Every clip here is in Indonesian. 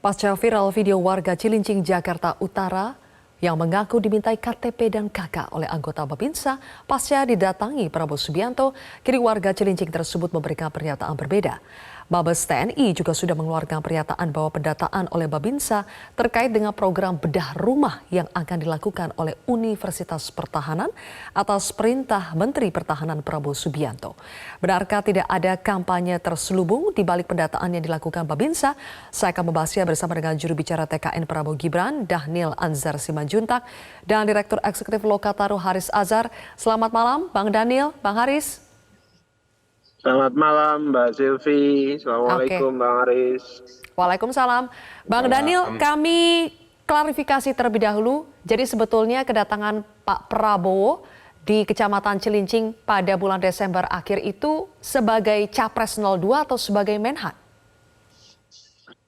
Pasca viral video warga Cilincing, Jakarta Utara yang mengaku dimintai KTP dan KK oleh anggota Babinsa pasca didatangi Prabowo Subianto, kini warga Cilincing tersebut memberikan pernyataan berbeda. Mabes TNI juga sudah mengeluarkan pernyataan bahwa pendataan oleh Babinsa terkait dengan program bedah rumah yang akan dilakukan oleh Universitas Pertahanan atas perintah Menteri Pertahanan Prabowo Subianto. Benarkah tidak ada kampanye terselubung di balik pendataan yang dilakukan Babinsa? Saya akan membahasnya bersama dengan juru bicara TKN Prabowo Gibran, Dhanil Anzar Simanjuntak, dan Direktur Eksekutif Lokataru Haris Azhar. Selamat malam, Bang Dhanil, Bang Haris. Selamat malam Mbak Silvi, Assalamualaikum Bang Haris. Waalaikumsalam. Bang Dhanil, kami klarifikasi terlebih dahulu. Jadi sebetulnya kedatangan Pak Prabowo di Kecamatan Cilincing pada bulan Desember akhir itu sebagai Capres 02 atau sebagai Menhan?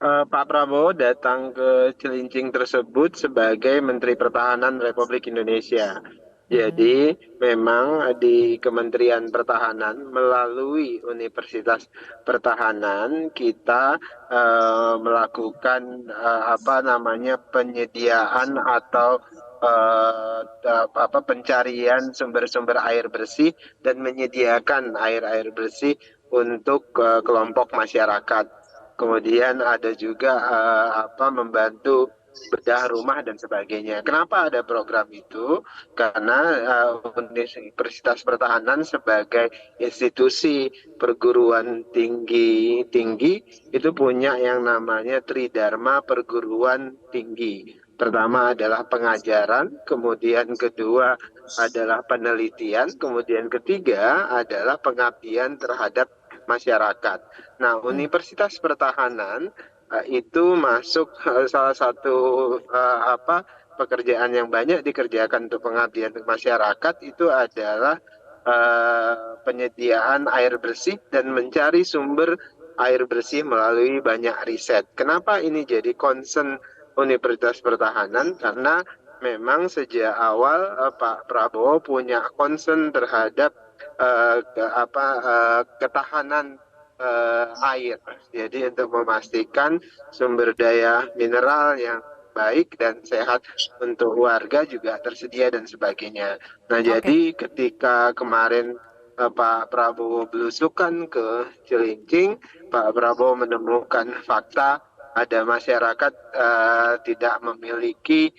Pak Prabowo datang ke Cilincing tersebut sebagai Menteri Pertahanan Republik Indonesia. Jadi memang di Kementerian Pertahanan melalui Universitas Pertahanan kita melakukan penyediaan atau pencarian sumber-sumber air bersih dan menyediakan air bersih untuk kelompok masyarakat. Kemudian ada juga membantu bedah rumah dan sebagainya. Kenapa ada program itu? Karena Universitas Pertahanan sebagai institusi perguruan tinggi itu punya yang namanya Tridharma Perguruan Tinggi. Pertama adalah pengajaran, kemudian kedua adalah penelitian, kemudian ketiga adalah pengabdian terhadap masyarakat. Nah, Universitas Pertahanan itu masuk salah satu pekerjaan yang banyak dikerjakan untuk pengabdian masyarakat itu adalah penyediaan air bersih dan mencari sumber air bersih melalui banyak riset. Kenapa ini jadi concern Universitas Pertahanan? Karena memang sejak awal Pak Prabowo punya concern terhadap ketahanan air. Jadi untuk memastikan sumber daya mineral yang baik dan sehat untuk warga juga tersedia dan sebagainya. Nah, jadi ketika kemarin Pak Prabowo belusukan ke Cilincing, Pak Prabowo menemukan fakta ada masyarakat tidak memiliki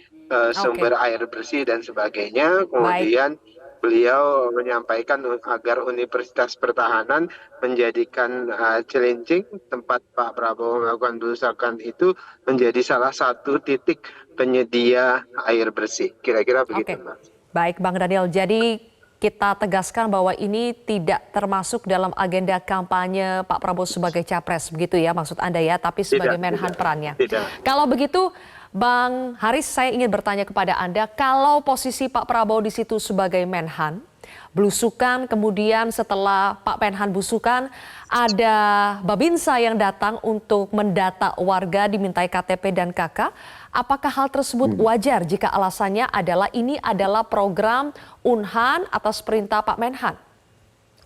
sumber air bersih dan sebagainya. Kemudian beliau menyampaikan agar Universitas Pertahanan menjadikan Cilincing, tempat Pak Prabowo melakukan belusukan itu, menjadi salah satu titik penyedia air bersih. Kira-kira begitu, Mbak. Baik, Bang Dhanil. Jadi kita tegaskan bahwa ini tidak termasuk dalam agenda kampanye Pak Prabowo sebagai Capres, begitu ya maksud Anda ya, tapi sebagai Menhan perannya. Kalau begitu, Bang Haris, saya ingin bertanya kepada Anda, kalau posisi Pak Prabowo di situ sebagai Menhan, belusukan, kemudian setelah Pak Menhan belusukan, ada Babinsa yang datang untuk mendata warga dimintai KTP dan KK, apakah hal tersebut wajar jika alasannya adalah ini adalah program Unhan atas perintah Pak Menhan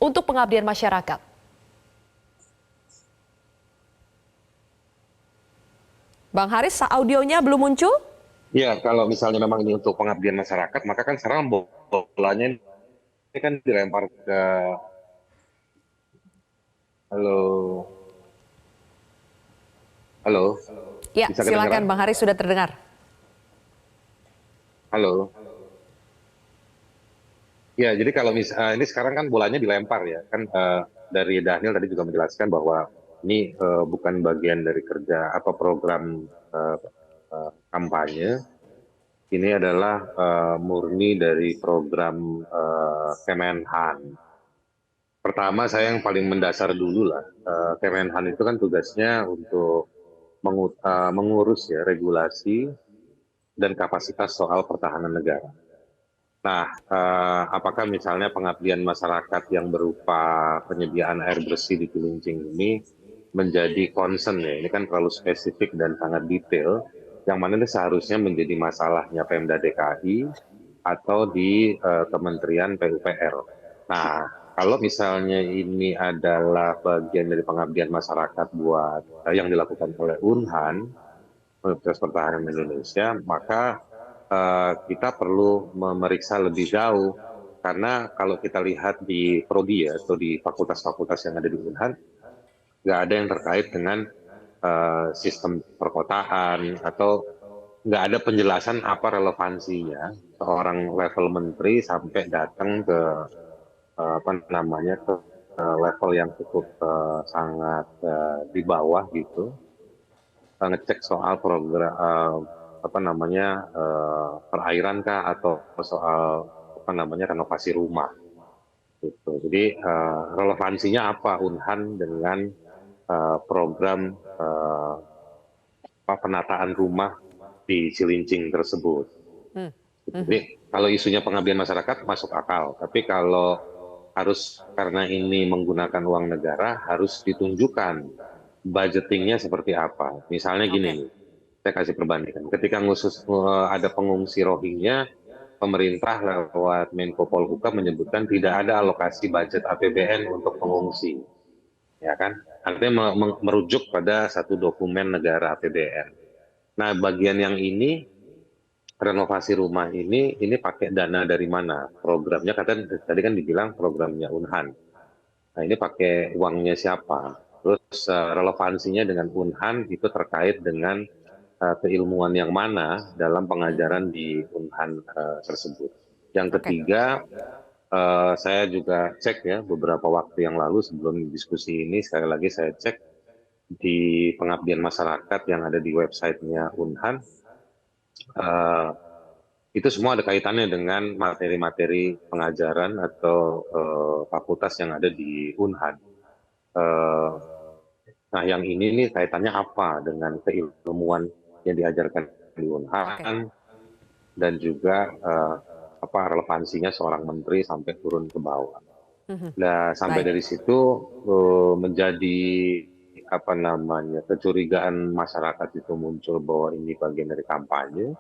untuk pengabdian masyarakat? Bang Haris, audionya belum muncul? Ya, kalau misalnya memang ini untuk pengabdian masyarakat, maka kan sekarang bolanya ini kan dilempar ke... Halo? Halo? Ya, silakan Bang Haris, sudah terdengar. Halo? Ya, jadi kalau ini sekarang kan bolanya dilempar ya, kan dari Dhanil tadi juga menjelaskan bahwa ini bukan bagian dari kerja atau program kampanye. Ini adalah murni dari program Kemenhan. Pertama, saya yang paling mendasar dulu lah. Kemenhan itu kan tugasnya untuk mengurus ya regulasi dan kapasitas soal pertahanan negara. Nah, apakah misalnya pengabdian masyarakat yang berupa penyediaan air bersih di Cilincing ini menjadi concern ya? Ini kan terlalu spesifik dan sangat detail, yang mana ini seharusnya menjadi masalahnya Pemda DKI atau di Kementerian PUPR. Nah, kalau misalnya ini adalah bagian dari pengabdian masyarakat buat yang dilakukan oleh Unhan, Universitas Pertahanan Indonesia, maka kita perlu memeriksa lebih jauh. Karena kalau kita lihat di prodi ya, atau di fakultas-fakultas yang ada di Unhan, nggak ada yang terkait dengan sistem perkotaan, atau nggak ada penjelasan apa relevansinya seorang level menteri sampai datang ke apa namanya ke level yang cukup sangat di bawah gitu, ngecek soal program apa namanya perairan kah, atau soal apa namanya renovasi rumah gitu. Jadi relevansinya apa Unhan dengan program penataan rumah di Cilincing tersebut. Jadi kalau isunya pengabdian masyarakat masuk akal, tapi kalau harus karena ini menggunakan uang negara, harus ditunjukkan budgetingnya seperti apa. Misalnya gini Oke. nih, saya kasih perbandingan. Ketika ada pengungsi Rohingya, pemerintah lewat Menko Polhukam menyebutkan tidak ada alokasi budget APBN untuk pengungsi, ya kan? Artinya merujuk pada satu dokumen negara APBN. Nah, bagian yang ini renovasi rumah ini pakai dana dari mana? Programnya tadi kan dibilang programnya Unhan. Nah, ini pakai uangnya siapa? Terus relevansinya dengan Unhan itu terkait dengan keilmuan yang mana dalam pengajaran di Unhan tersebut. Yang Oke. ketiga, saya juga cek ya beberapa waktu yang lalu sebelum diskusi ini, sekali lagi saya cek di pengabdian masyarakat yang ada di websitenya Unhan. Itu semua ada kaitannya dengan materi-materi pengajaran atau fakultas yang ada di Unhan. Nah, yang ini nih kaitannya apa dengan keilmuan yang diajarkan di Unhan, dan juga apa relevansinya seorang menteri sampai turun ke bawah. Nah, sampai Baik. dari situ menjadi apa namanya kecurigaan masyarakat itu muncul bahwa ini bagian dari kampanye.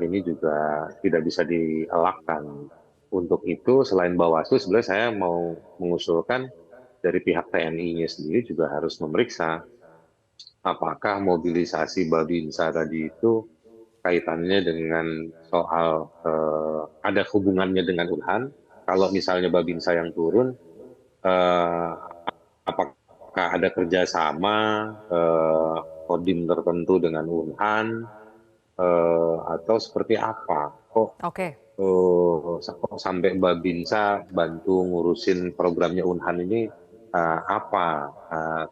Ini juga tidak bisa dielakkan. Untuk itu selain Bawaslu, sebenarnya saya mau mengusulkan dari pihak TNI-nya sendiri juga harus memeriksa apakah mobilisasi Babinsa tadi itu kaitannya dengan soal ada hubungannya dengan Unhan. Kalau misalnya Babinsa yang turun, apakah ada kerjasama kodim tertentu dengan Unhan, atau seperti apa? Kok sampai Babinsa bantu ngurusin programnya Unhan ini, apa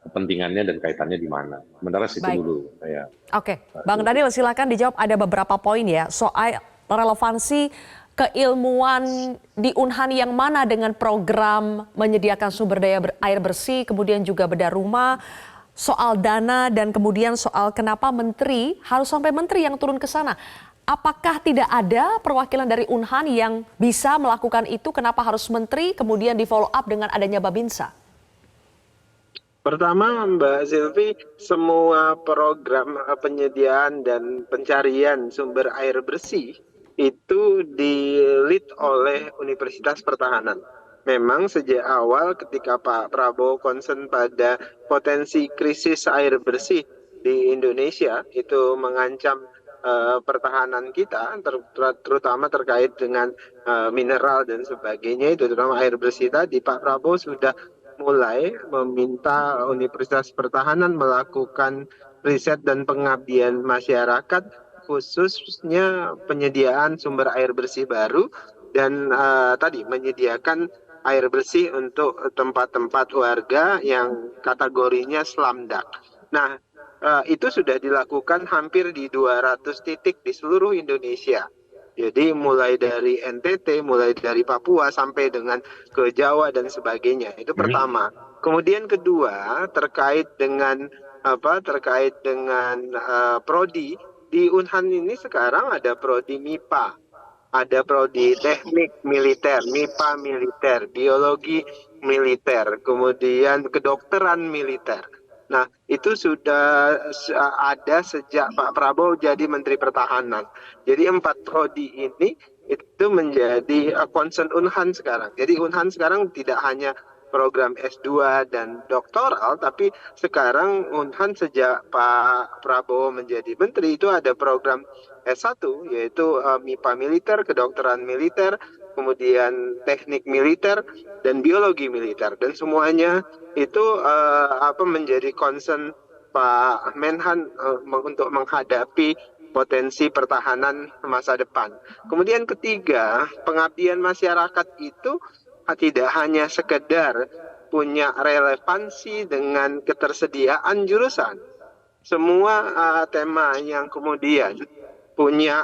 kepentingannya dan kaitannya di mana? Sementara situ Baik. dulu saya. Oke, Bang Daniel silakan dijawab, ada beberapa poin ya soal relevansi keilmuan di Unhan yang mana dengan program menyediakan sumber daya air bersih, kemudian juga bedah rumah, soal dana, dan kemudian soal kenapa menteri harus sampai menteri yang turun ke sana. Apakah tidak ada perwakilan dari Unhan yang bisa melakukan itu? Kenapa harus menteri kemudian di follow up dengan adanya Babinsa? Pertama, Mbak Silvi, semua program penyediaan dan pencarian sumber air bersih itu di-lead oleh Universitas Pertahanan. Memang sejak awal ketika Pak Prabowo concern pada potensi krisis air bersih di Indonesia, itu mengancam pertahanan kita, terutama terkait dengan mineral dan sebagainya, itu terutama air bersih tadi, Pak Prabowo sudah mulai meminta Universitas Pertahanan melakukan riset dan pengabdian masyarakat, khususnya penyediaan sumber air bersih baru dan tadi menyediakan air bersih untuk tempat-tempat warga yang kategorinya slumdog. Nah, itu sudah dilakukan hampir di 200 titik di seluruh Indonesia. Jadi mulai dari NTT, mulai dari Papua sampai dengan ke Jawa dan sebagainya. Itu pertama. Kemudian kedua, terkait dengan prodi di Unhan ini sekarang ada prodi MIPA, ada prodi teknik militer, MIPA militer, biologi militer, kemudian kedokteran militer. Nah, itu sudah ada sejak Pak Prabowo jadi Menteri Pertahanan. Jadi 4 prodi ini itu menjadi concern Unhan sekarang. Jadi Unhan sekarang tidak hanya program S2 dan doktoral, tapi sekarang Unhan sejak Pak Prabowo menjadi menteri itu ada program S1 yaitu MIPA militer, kedokteran militer, kemudian teknik militer dan biologi militer, dan semuanya itu menjadi concern Pak Menhan untuk menghadapi potensi pertahanan masa depan. Kemudian ketiga, pengabdian masyarakat itu tidak hanya sekedar punya relevansi dengan ketersediaan jurusan. Semua tema yang kemudian punya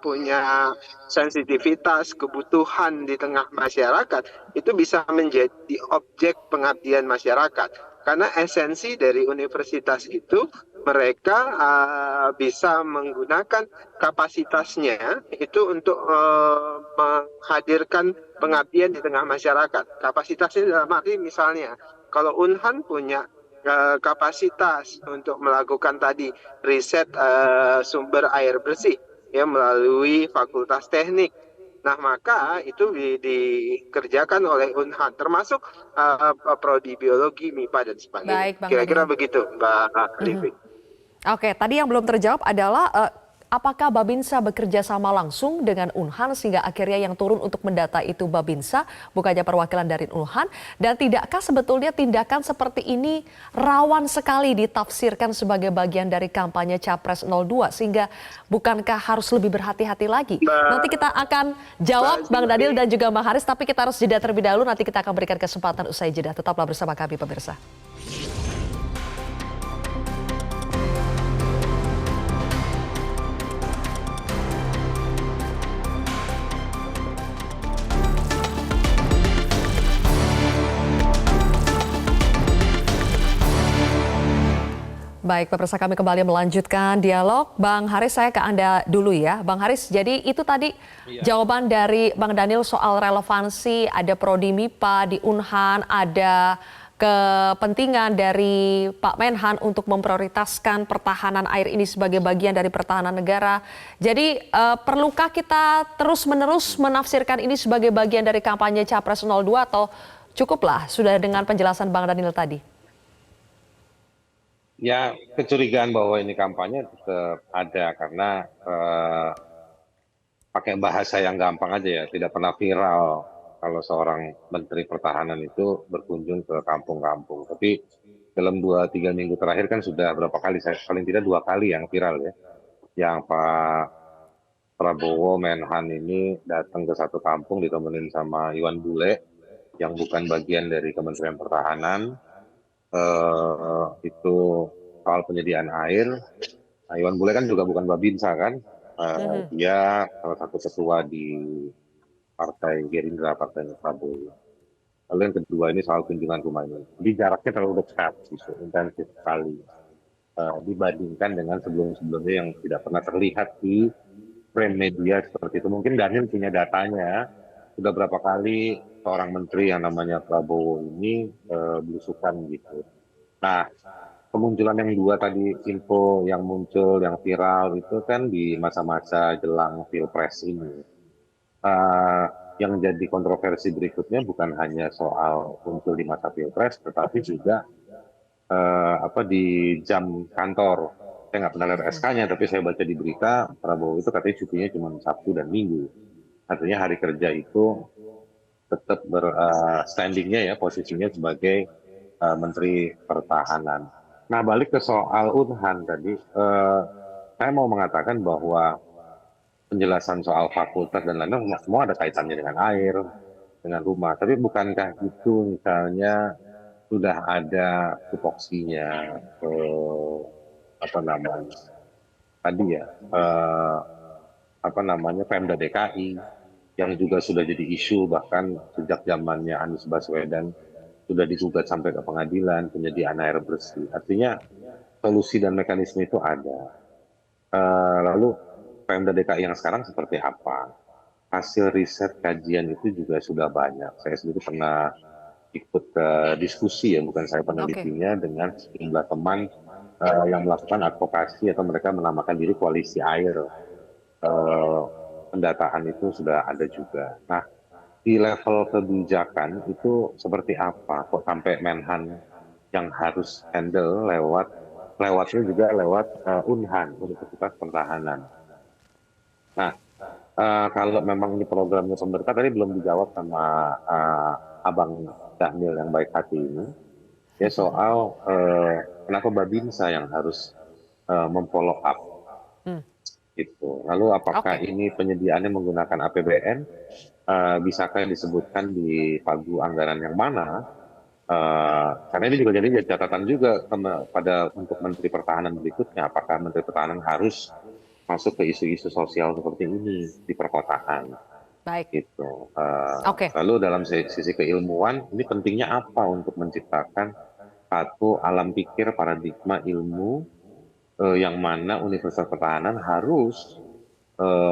punya sensitivitas kebutuhan di tengah masyarakat itu bisa menjadi objek pengabdian masyarakat, karena esensi dari universitas itu mereka bisa menggunakan kapasitasnya itu untuk menghadirkan pengabdian di tengah masyarakat. Kapasitasnya dalam arti misalnya kalau Unhan punya kapasitas untuk melakukan tadi riset sumber air bersih ya melalui Fakultas Teknik. Nah, maka itu dikerjakan oleh Unhan, termasuk prodi biologi, MIPA dan sebagainya. Baik, Bang Kira-kira Daniel. begitu, Mbak Rifik. Oke, tadi yang belum terjawab adalah apakah Babinsa bekerja sama langsung dengan Unhan sehingga akhirnya yang turun untuk mendata itu Babinsa, bukannya perwakilan dari Unhan? Dan tidakkah sebetulnya tindakan seperti ini rawan sekali ditafsirkan sebagai bagian dari kampanye Capres 02 sehingga bukankah harus lebih berhati-hati lagi? Nanti kita akan jawab Bang Daniel dan juga Bang Haris, tapi kita harus jeda terlebih dahulu, nanti kita akan berikan kesempatan usai jeda. Tetaplah bersama kami pemirsa. Baik, pemirsa, kami kembali melanjutkan dialog. Bang Haris, saya ke Anda dulu ya. Bang Haris, jadi itu tadi jawaban dari Bang Daniel soal relevansi, ada prodi MIPA di Unhan, ada kepentingan dari Pak Menhan untuk memprioritaskan pertahanan air ini sebagai bagian dari pertahanan negara. Jadi perlukah kita terus-menerus menafsirkan ini sebagai bagian dari kampanye Capres 02 atau cukuplah sudah dengan penjelasan Bang Daniel tadi? Ya, kecurigaan bahwa ini kampanye tetap ada karena pakai bahasa yang gampang aja ya, tidak pernah viral kalau seorang Menteri Pertahanan itu berkunjung ke kampung-kampung. Tapi dalam 2-3 minggu terakhir kan sudah berapa kali, saya paling tidak 2 kali yang viral ya, yang Pak Prabowo Menhan ini datang ke satu kampung ditemenin sama Iwan Bule yang bukan bagian dari Kementerian Pertahanan. Itu soal penyediaan air. Nah, Iwan Bule kan juga bukan Babinsa kan, dia salah satu ketua di Partai Gerindra, Partai Prabowo. Lalu yang kedua ini soal kunjungan rumah ini. Jadi jaraknya terlalu dekat, gitu, intensif sekali dibandingkan dengan sebelum-sebelumnya yang tidak pernah terlihat di frame media seperti itu. Mungkin Daniel punya datanya, sudah berapa kali seorang menteri yang namanya Prabowo ini belusukan gitu. Nah, kemunculan yang dua tadi, info yang muncul, yang viral itu kan di masa-masa jelang Pilpres ini. Yang jadi kontroversi berikutnya bukan hanya soal muncul di masa Pilpres, tetapi juga di jam kantor. Saya nggak pernah lihat SK-nya, tapi saya baca di berita Prabowo itu katanya cutinya cuma Sabtu dan Minggu. Artinya hari kerja itu tetap standingnya ya, posisinya sebagai Menteri Pertahanan. Nah, balik ke soal Unhan tadi, saya mau mengatakan bahwa penjelasan soal fakultas dan lain-lain semua ada kaitannya dengan air, dengan rumah. Tapi bukankah itu misalnya sudah ada tupoksinya, Pemda DKI yang juga sudah jadi isu bahkan sejak zamannya Anies Baswedan, sudah digugat sampai ke pengadilan penyediaan air bersih. Artinya solusi dan mekanisme itu ada. Lalu Pemda DKI yang sekarang seperti apa? Hasil riset kajian itu juga sudah banyak. Saya sendiri pernah ikut diskusi ya, bukan saya penelitinya, dengan sejumlah teman yang melakukan advokasi atau mereka menamakan diri koalisi air. Pendataan itu sudah ada juga. Nah, di level kebijakan itu seperti apa? Kok sampai Menhan yang harus handle lewatnya juga lewat Unhan, Universitas Pertahanan. Nah, kalau memang ini programnya pemerintah, tadi belum dijawab sama Abang Dhanil yang baik hati ini, ya soal kenapa Babinsa yang harus memfollow up gitu. Lalu apakah ini penyediaannya menggunakan APBN? Bisakah disebutkan di pagu anggaran yang mana? Karena ini juga jadi catatan juga pada untuk Menteri Pertahanan berikutnya, apakah Menteri Pertahanan harus masuk ke isu-isu sosial seperti ini di perkotaan. Baik. Gitu. Lalu dalam sisi keilmuan, ini pentingnya apa untuk menciptakan satu alam pikir paradigma ilmu yang mana Universitas Pertahanan harus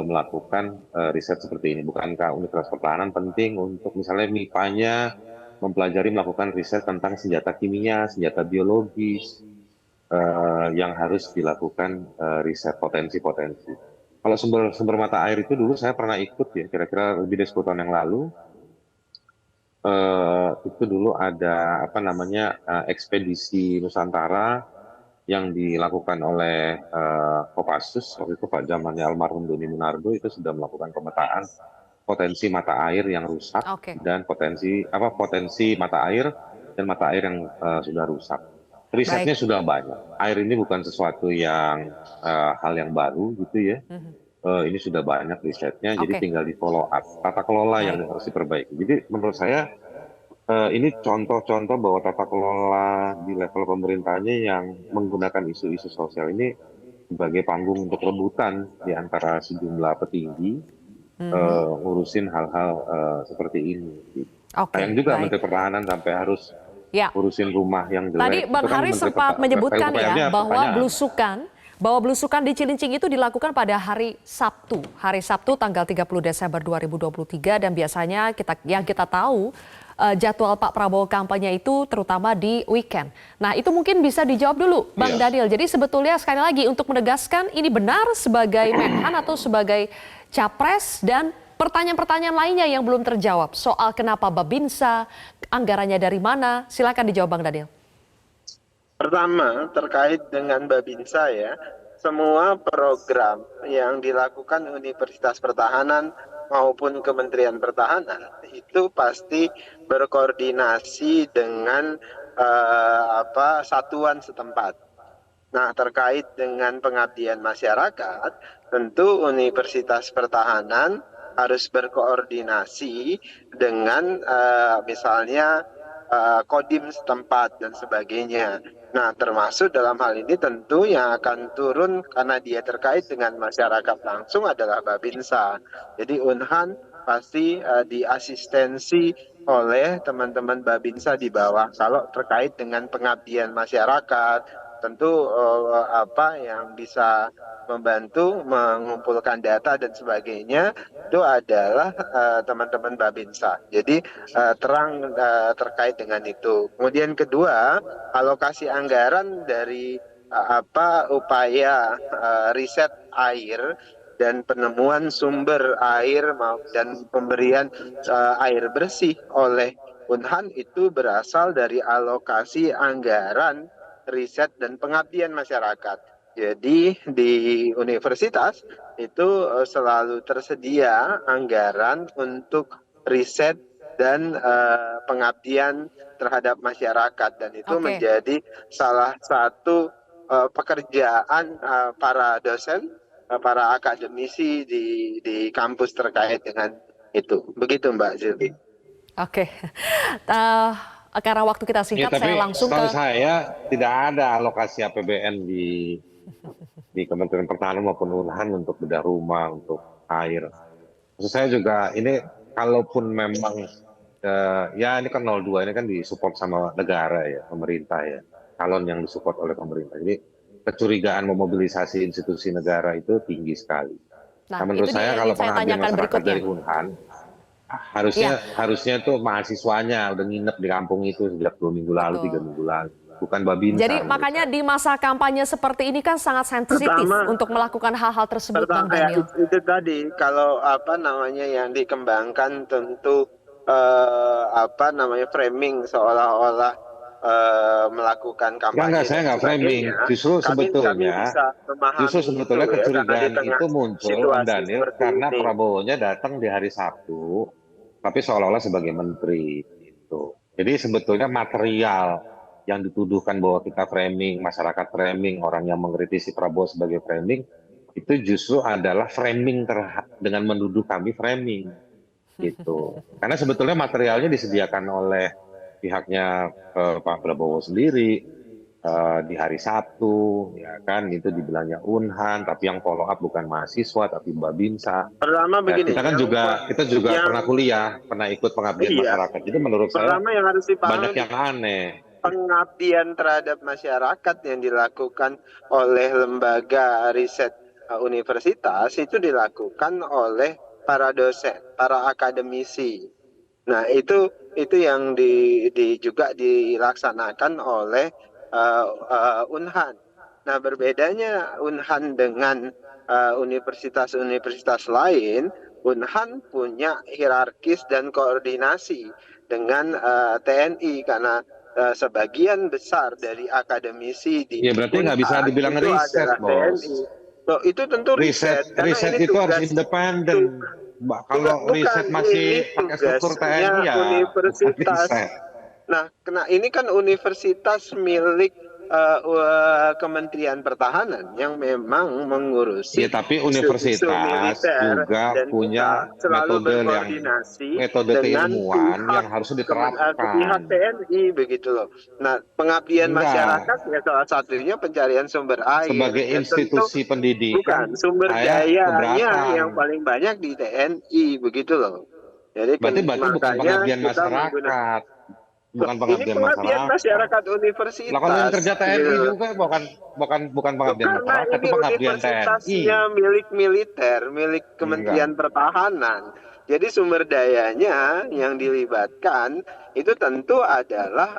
melakukan riset seperti ini. Bukankah Universitas Pertahanan penting untuk misalnya MIPA-nya mempelajari melakukan riset tentang senjata kimia, senjata biologis, yang harus dilakukan riset potensi-potensi. Kalau sumber mata air itu dulu saya pernah ikut ya, kira-kira lebih dari 10 tahun yang lalu. Itu dulu ada ekspedisi Nusantara yang dilakukan oleh Kopassus, waktu itu Pak zamannya almarhum Doni Munardo itu sudah melakukan pemetaan potensi mata air yang rusak dan potensi mata air yang sudah rusak. Risetnya sudah banyak. Air ini bukan sesuatu yang hal yang baru gitu ya. Ini sudah banyak risetnya, jadi tinggal di follow up. Tata kelola yang harus diperbaiki. Jadi menurut saya ini contoh-contoh bahwa tata kelola di level pemerintahnya yang menggunakan isu-isu sosial ini sebagai panggung untuk rebutan di antara sejumlah petinggi ngurusin hal-hal seperti ini. Sayang juga Menteri Pertahanan sampai harus urusin rumah yang jelek. Tadi Bang Haris sempat menyebutkan ya bahwa belusukan di Cilincing itu dilakukan pada hari Sabtu tanggal 30 Desember 2023 dan biasanya kita tahu jadwal Pak Prabowo kampanye itu terutama di weekend. Nah itu mungkin bisa dijawab dulu Bang Dhanil. Jadi sebetulnya sekali lagi untuk menegaskan ini benar sebagai Menhan atau sebagai Capres dan pertanyaan-pertanyaan lainnya yang belum terjawab soal kenapa Babinsa, anggarannya dari mana, silakan dijawab Bang Dhanil. Pertama terkait dengan Babinsa ya, semua program yang dilakukan Universitas Pertahanan maupun Kementerian Pertahanan itu pasti berkoordinasi dengan satuan setempat. Nah, terkait dengan pengabdian masyarakat, tentu Universitas Pertahanan harus berkoordinasi dengan misalnya kodim setempat dan sebagainya. Nah, termasuk dalam hal ini tentu yang akan turun karena dia terkait dengan masyarakat langsung adalah Babinsa. Jadi Unhan pasti diasistensi oleh teman-teman Babinsa di bawah. Kalau terkait dengan pengabdian masyarakat, tentu yang bisa membantu mengumpulkan data dan sebagainya itu adalah teman-teman Babinsa. Jadi terkait dengan itu. Kemudian kedua, alokasi anggaran dari upaya riset air dan penemuan sumber air dan pemberian air bersih oleh Unhan itu berasal dari alokasi anggaran riset dan pengabdian masyarakat. Jadi di universitas itu selalu tersedia anggaran untuk riset dan pengabdian terhadap masyarakat dan itu menjadi salah satu pekerjaan para dosen, para akademisi di kampus terkait dengan itu. Begitu Mbak Zilvi. Karena waktu kita singkat, saya langsung ke... saya tidak ada alokasi APBN di Kementerian Pertahanan maupun Unhan untuk bedah rumah, untuk air. Maksud saya juga ini kalaupun memang ini kan 02 ini kan disupport sama negara ya, pemerintah ya, calon yang disupport oleh pemerintah. Jadi kecurigaan memobilisasi institusi negara itu tinggi sekali. Nah menurut saya kalau pengabdian masyarakat dari Unhan harusnya tuh mahasiswanya udah nginep di kampung itu sejak 2 minggu lalu, 3 minggu lalu, bukan Babinsa. Jadi makanya di masa kampanye seperti ini kan sangat sensitif untuk melakukan hal-hal tersebut, Bang Dhanil. Itu tadi kalau yang dikembangkan tentu apa namanya framing seolah-olah melakukan kampanye Saya dan nggak framing. sebagainya, Justru kami bisa memahami itu sebetulnya ya, karena di kecurigaan tengah itu muncul, Om situasi Daniel, seperti karena ini. Prabowo-nya datang di hari Sabtu, tapi seolah-olah sebagai menteri. Gitu. Jadi sebetulnya material yang dituduhkan bahwa kita framing, masyarakat framing, orang yang mengkritisi Prabowo sebagai framing, itu justru adalah framing dengan menuduh kami framing. Gitu. Karena sebetulnya materialnya disediakan oleh pihaknya Pak Prabowo sendiri di hari Sabtu, ya kan itu dibilangnya Unhan, tapi yang follow up bukan mahasiswa tapi Babinsa. Pertama Ya, begini, kita juga yang pernah kuliah, pernah ikut pengabdian iya, masyarakat. Jadi menurut saya pertama yang harus banyak dipahami yang aneh. pengabdian terhadap masyarakat yang dilakukan oleh lembaga riset universitas itu dilakukan oleh para dosen, para akademisi. Nah, itu yang juga dilaksanakan oleh Unhan. Nah, berbedanya Unhan dengan universitas-universitas lain, Unhan punya hierarkis dan koordinasi dengan TNI karena sebagian besar dari akademisi di Ya berarti nggak bisa Unhan dibilang itu riset, adalah bos. TNI. Loh, itu tentu riset karena Riset ini itu harus tugas independen. Kalau bukan riset ini masih pakai struktur TNI tugasnya ya bukan universitas. riset. Nah, ini kan universitas milik Kementerian Pertahanan yang memang Ya mengurusi tapi isu-isu universitas militer juga dan kita punya selalu berkoordinasi metode dengan keilmuan pihak yang harus pihak diterapkan. TNI begitu loh. Nah, pengabdian Enggak, masyarakat ya salah satunya pencarian sumber air sebagai dan tentu institusi pendidikan bukan sumber saya dayanya yang keberatan. paling banyak di TNI begitu loh. Jadi Berarti bukan makanya pengabdian kita menggunakan. masyarakat, Loh, bukan ini pengabdian pengabdian masyarakat. masyarakat Lah kalau yang universitas kerja gitu TNI loh. juga bukan Loh, pengabdian karena masyarakat, ini itu pengabdian TNI. universitasnya milik militer, milik Enggak. Kementerian Pertahanan. Jadi sumber dayanya yang dilibatkan itu tentu adalah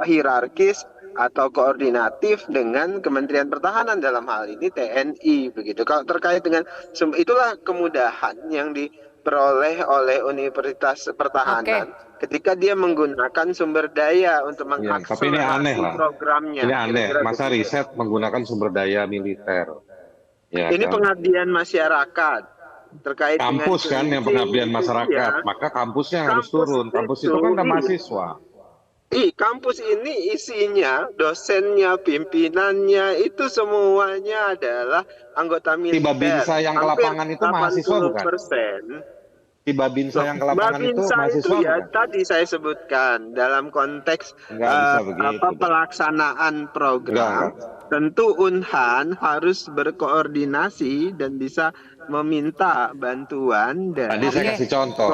hierarkis atau koordinatif dengan Kementerian Pertahanan dalam hal ini TNI begitu. Kalau terkait dengan itulah kemudahan yang diperoleh oleh Universitas Pertahanan Oke, ketika dia menggunakan sumber daya untuk Ya, tapi ini aneh mengakselerasi lah. Ini programnya, aneh. kira-kira Masa begitu. riset menggunakan sumber daya militer, ya Ini kan? pengabdian masyarakat terkait dengan Kampus kan yang ciri-ciri pengabdian itu masyarakat, dia. maka kampusnya harus Kampus turun. Kampus itu, itu kan ada iya. mahasiswa. Kampus ini isinya, dosennya, pimpinannya, itu semuanya adalah anggota Tiba militer. Binsa yang ke Hampir lapangan itu mahasiswa bukan? 80%. Tiba Binsa Loh, yang ke Mbak lapangan itu Binsa itu mahasiswa ya bukan? tadi saya sebutkan dalam konteks Enggak bisa begitu dong. pelaksanaan program, Enggak. tentu Unhan harus berkoordinasi dan bisa meminta bantuan Tadi saya oke. dari kasih contoh,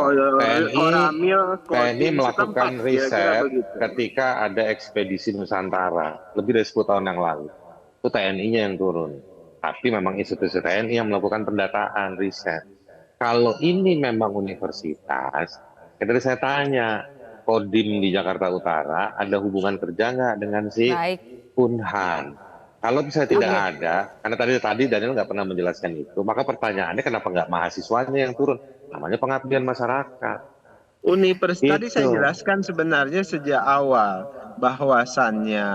Koramil TNI Kodim setempat, melakukan kira-kira riset begitu. ketika ada ekspedisi Nusantara lebih dari 10 tahun yang lalu. Itu TNI-nya yang turun. Tapi memang institusi TNI yang melakukan pendataan, riset. Kalau ini memang universitas, ya tadi saya tanya, Kodim di Jakarta Utara ada hubungan kerja nggak dengan si Baik, Unhan? Kalau misalnya tidak oke. ada, karena tadi Daniel nggak pernah menjelaskan itu, maka pertanyaannya kenapa nggak mahasiswanya yang turun? Namanya pengabdian masyarakat. Tadi saya Itu. jelaskan sebenarnya sejak awal bahwasannya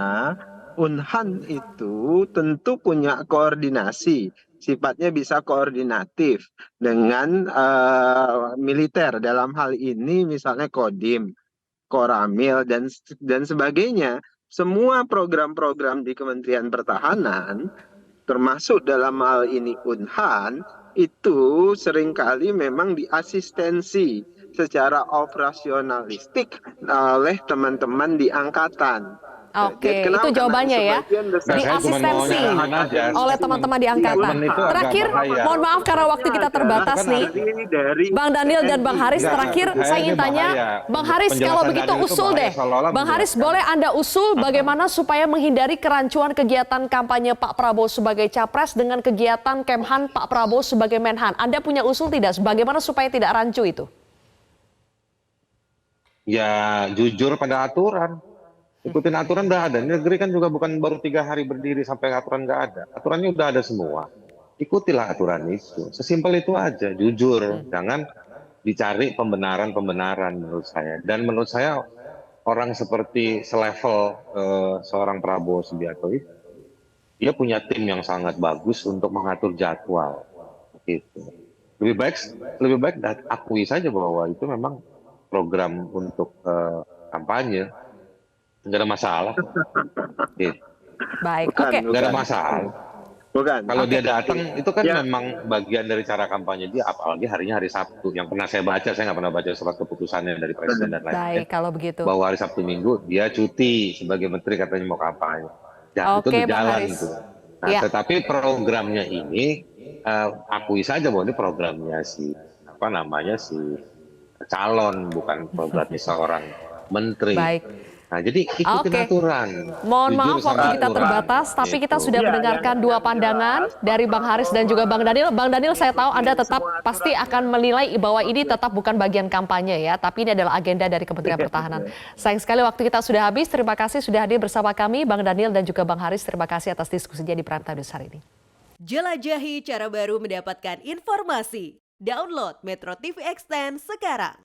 Unhan itu tentu punya koordinasi, sifatnya bisa koordinatif dengan militer dalam hal ini misalnya Kodim, Koramil dan sebagainya. Semua program-program di Kementerian Pertahanan termasuk dalam hal ini Unhan itu seringkali memang diasistensi secara operasionalistik oleh teman-teman di angkatan. Jadi Oke, itu kenapa? Karena jawabannya ya. sebagian besar Nah, saya cuma mau Diasistensi nyaranin aja, oleh statement teman-teman di angkatan. statement itu agak Terakhir, bahaya. mohon maaf karena waktu kita terbatas Itu kan nih. terdiri dari Bang Daniel dan Bang TNI. Haris, Enggak, terakhir saya saya ini ingin tanya, bahaya. Bang Haris kalau Penjelasan begitu Daniel itu usul bahaya, deh. seolah-olah Bang Haris menjelaskan. boleh Anda usul bagaimana supaya menghindari kerancuan kegiatan kampanye Pak Prabowo sebagai capres dengan kegiatan Kemhan Pak Prabowo sebagai Menhan. Anda punya usul tidak? Bagaimana supaya tidak rancu itu? Ya jujur pada aturan. Ikutin aturan udah ada. Ini negeri kan juga bukan baru 3 hari berdiri sampai aturan nggak ada. Aturannya udah ada semua. Ikutilah aturan itu. Sesimpel itu aja. Jujur. Jangan dicari pembenaran-pembenaran menurut saya. Dan menurut saya orang seperti selevel seorang Prabowo Subianto itu, dia punya tim yang sangat bagus untuk mengatur jadwal. Gitu. Lebih baik akui saja bahwa itu memang program untuk kampanye, nggak ada masalah. Gitu. Baik, Bukan, oke. Nggak ada bukan. masalah. Bukan. Kalau dia datang itu kan Ya. memang bagian dari cara kampanye dia, apalagi harinya hari Sabtu. Yang pernah saya baca, saya nggak pernah baca surat keputusannya dari presiden dan lain-lain. Baik, kalau begitu. Bahwa hari Sabtu Minggu dia cuti sebagai menteri katanya mau kampanye. Ya, itu Oke, udah Bang jalan Haris. itu. Nah, Ya. tetapi programnya ini akui saja bahwa ini programnya si calon, bukan programnya seorang menteri. Baik. Nah, jadi ikutin Oke. aturan. Mohon Jujur maaf sama waktu kita aturan. terbatas, tapi kita Gitu. sudah Iya, mendengarkan yang dua jelas, pandangan dari Bang Haris dan juga Bang Daniel. Bang Daniel, saya tahu Anda tetap pasti akan menilai bahwa ini tetap bukan bagian kampanye ya, tapi ini adalah agenda dari Kementerian Pertahanan. Sayang sekali waktu kita sudah habis. Terima kasih sudah hadir bersama kami, Bang Daniel dan juga Bang Haris. Terima kasih atas diskusinya di Prime Time News hari ini. Jelajahi cara baru mendapatkan informasi. Download Metro TV Extend sekarang.